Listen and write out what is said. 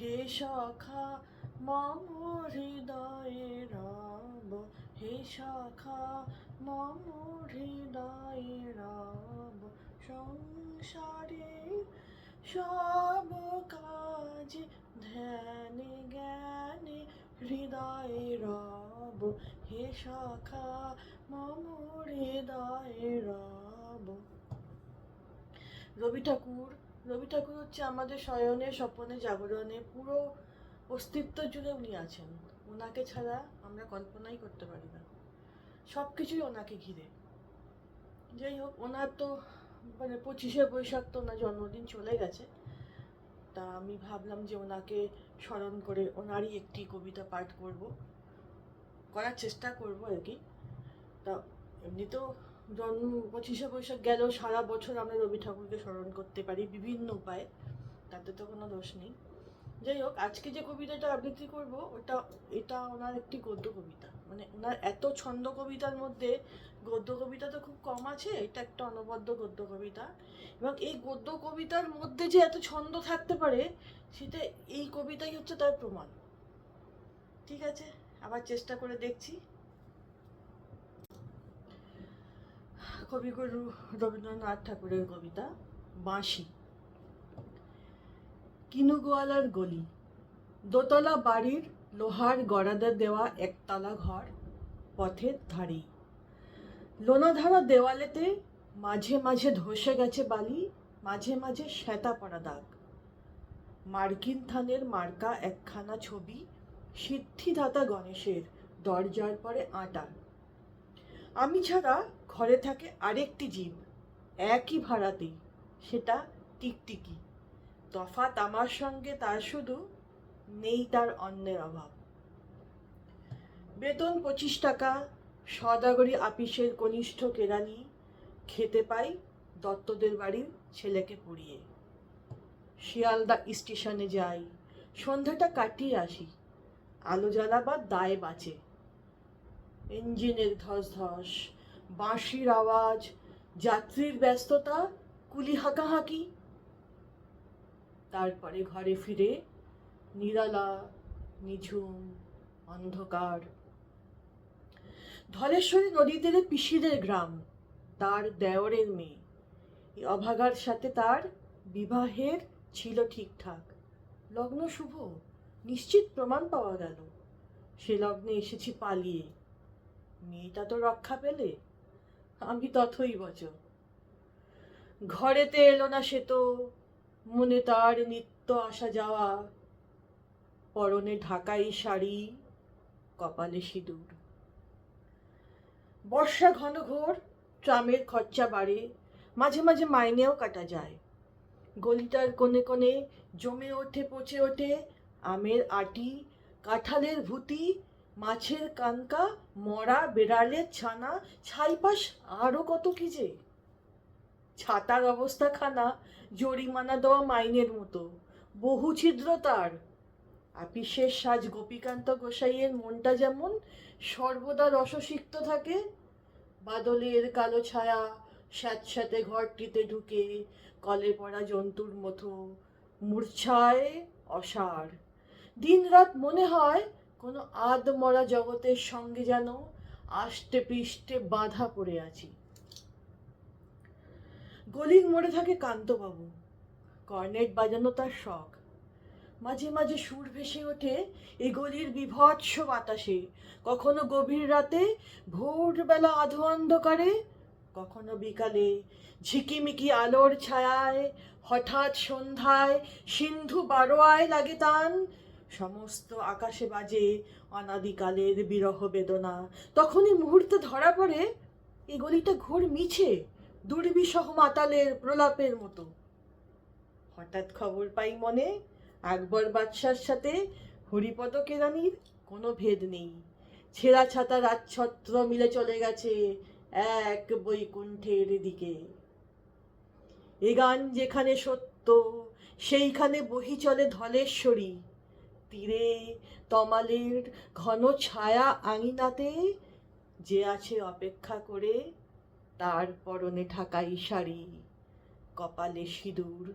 হে সখা মম হৃদয়ে রব, হে সখা মম হৃদয়ে রব, সংসারে সব কাজে ধ্যানে জ্ঞানে হৃদয়ে রব, হে সখা মম হৃদয়ে রব। রবি ঠাকুর হচ্ছে আমাদের শয়নে স্বপনে জাগরণে পুরো অস্তিত্ব জুড়ে উনি আছেন। ওনাকে ছাড়া আমরা কল্পনাই করতে পারি না, সব কিছুই ওনাকে ঘিরে। যাই হোক, ওনার তো 25শে বৈশাখ তো ওনার জন্মদিন চলে গেছে, তা আমি ভাবলাম যে ওনাকে স্মরণ করে ওনারই একটি কবিতা পাঠ করার চেষ্টা করবো আর কি। তা এমনি তো 25শে বৈশাখ গেলেও সারা বছর আমরা রবি ঠাকুরকে স্মরণ করতে পারি বিভিন্ন উপায়ে, তাতে তো কোনো দোষ নেই। যাই হোক, আজকে যে কবিতাটা আবৃত্তি করব এটা ওনার একটি গদ্য কবিতা। ওনার এত ছন্দ কবিতার মধ্যে গদ্য কবিতা তো খুব কম আছে, এটা একটা অনবদ্য গদ্য কবিতা। এবং এই গদ্য কবিতার মধ্যে যে এত ছন্দ থাকতে পারে, সেটা এই কবিতাই হচ্ছে তার প্রমাণ। ঠিক আছে, আবার চেষ্টা করে দেখছি। কবিগুরু রবীন্দ্রনাথ ঠাকুরের কবিতা বাঁশি। কিনুগোয়ালার গলি, দোতলা বাড়ির লোহার গড়াদা দেওয়া একতলা ঘর, পথের ধারেই। লোনাধারা দেওয়ালেতে মাঝে মাঝে ধসে গেছে বালি, মাঝে মাঝে শ্যাতা পড়া দাগ। মার্কিন থানের মার্কা একখানা ছবি, সিদ্ধিদাতা গণেশের দরজার পরে আটা। আমি ছাড়া ঘরে থাকে আরেকটি জীব, একই ভাড়াতেই, সেটা টিকটিকি। তফাৎ আমার সঙ্গে তার শুধু, নেই তার অন্যের অভাব। বেতন 25 টাকা, সদাগরি আপিসের কনিষ্ঠ কেরানি, খেতে পাই দত্তদের বাড়ির ছেলেকে পড়িয়ে। শিয়ালদা স্টেশনে যাই, সন্ধ্যাটা কাটিয়ে আসি, আলো জ্বালাবার দায় বাঁচে। ইঞ্জিনের ধস ধস, বাঁশির আওয়াজ, যাত্রীর ব্যস্ততা, কুলি হাঁকাহাঁকি। তারপরে ঘরে ফিরে নিরালা, নিঝুম, অন্ধকার। ধলেশ্বরী নদী তীরে পিসিদের গ্রাম, তার দেওরের মেয়ে। এই অভাগার সাথে তার বিবাহের ছিল ঠিকঠাক, লগ্ন শুভ, নিশ্চিত প্রমাণ পাওয়া গেল। সে লগ্নে এসেছি পালিয়ে, মেয়েটা তো রক্ষা পেলে, আমি তথই বচ। ঘরেতে এলো না সে তো, মনে তার নিত্য আসা যাওয়া, পরনে ঢাকাই শাড়ি, কপালে সিঁদুর। বর্ষা ঘন ঘোর, ট্রামের খরচা বাড়ে, মাঝে মাঝে মাইনেও কাটা যায়। গলিটার কোণে কোণে জমে ওঠে পচে ওঠে আমের আটি, কাঁঠালের ভুতি, মাছের কানকা, মরা বেড়ালের ছানা, ছাইপাশ আরো কত কি যে। ছাতার অবস্থা খানা জরিমানা দেওয়া মাইনের মতো, বহু ছিদ্র তার। আপিসের সাজ গোপীকান্ত গোসাইয়ের মনটা যেমন সর্বদা রসসিক্ত থাকে। বাদলের কালো ছায়া স্যাঁতস্যাঁতে ঘরটিতে ঢুকে, কলে পড়া জন্তুর মতো মূর্ছায় অসার। দিন রাত মনে হয় কোনো আধমরা জগতের সঙ্গে যেন আষ্টে পৃষ্ঠে বাঁধা পড়ে আছি। গলির মোড়ে থাকে কান্তবাবু, কর্নেট বাজানো তার শখ। মাঝে মাঝে সুর ভেসে ওঠে এ গলির বিভৎস বাতাসে, কখনো গভীর রাতে, ভোরবেলা আধো অন্ধকারে, কখনো বিকালে ঝিকিমিকি আলোর ছায়ায়, হঠাৎ সন্ধ্যায় সিন্ধু বারোয়ায় লাগে তান। সমস্ত আকাশে বাজে অনাদিকালের বিরহ বেদনা। তখনই মুহূর্তে ধরা পড়ে এই গলিটা ঘোর মিছে, দুর্বিষহ মাতালের প্রলাপের মতো। হঠাৎ খবর পাই মনে, আকবর বাদশার সাথে হরিপদ কেরানির কোনো ভেদ নেই। ছেঁড়া ছাতা রাজছত্র মিলে চলে গেছে এক বৈকুণ্ঠের দিকে। এ গান যেখানে সত্য, সেইখানে বহি চলে ধলেশ্বরী। তীরে তমালের ঘন ছায়া আঙিনাতে, যে আছে অপেক্ষা করে, তার পরনে ঢাকাই শাড়ি, কপালে সিঁদুর।